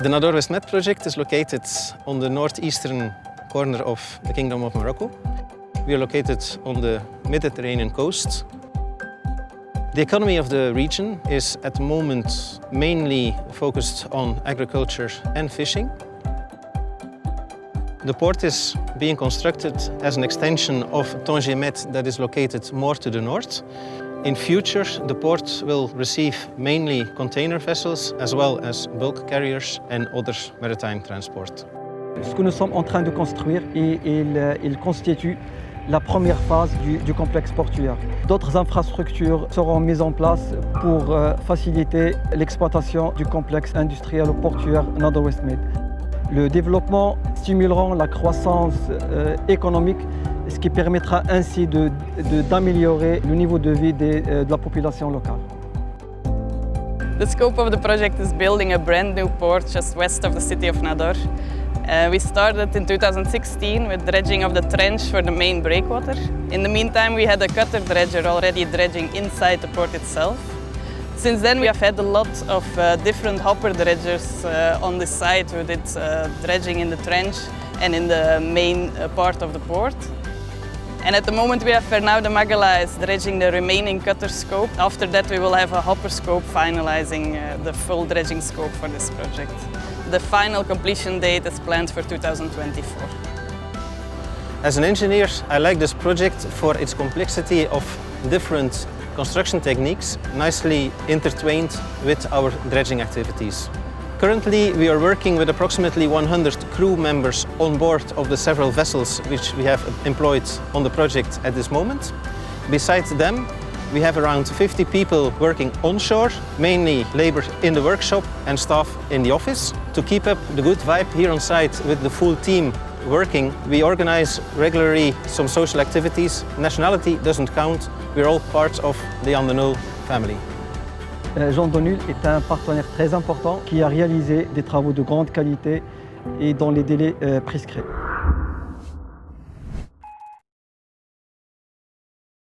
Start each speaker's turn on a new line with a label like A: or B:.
A: The Nador West Med project is located on the northeastern corner of the Kingdom of Morocco. We are located on the Mediterranean coast. The economy of the region is at the moment mainly focused on agriculture and fishing. The port is being constructed as an extension of Tanger Med that is located more to the north. In future, the port will receive mainly container vessels as well as bulk carriers and other maritime transport.
B: Ce que nous sommes en train de construire, il constitue la première phase du complexe portuaire. D'autres infrastructures seront mises en place pour faciliter l'exploitation du complexe industriel portuaire Nador West Med. Le développement stimulera la croissance économique, ce qui permettra ainsi d'améliorer le niveau de vie de la population locale.
C: The scope of the project is building a brand new port just west of the city of Nador. We started in 2016 with dredging of the trench for the main breakwater. In the meantime, we had a cutter dredger already dredging inside the port itself. Since then, we have had a lot of different hopper dredgers on this site who did dredging in the trench and in the main part of the port. And at the moment we have Fernão de Magala is dredging the remaining cutter scope. After that we will have a hopper scope finalizing the full dredging scope for this project. The final completion date is planned for 2024.
A: As an engineer, I like this project for its complexity of different construction techniques, nicely intertwined with our dredging activities. Currently, we are working with approximately 100 crew members on board of the several vessels which we have employed on the project at this moment. Besides them, we have around 50 people working onshore, mainly labor in the workshop and staff in the office. To keep up the good vibe here on site with the full team working, we organize regularly some social activities. Nationality doesn't count, we're all part of the Andernul family.
B: Jean Donul est un partenaire très important qui a réalisé des travaux de grande qualité et dans les délais prescrits.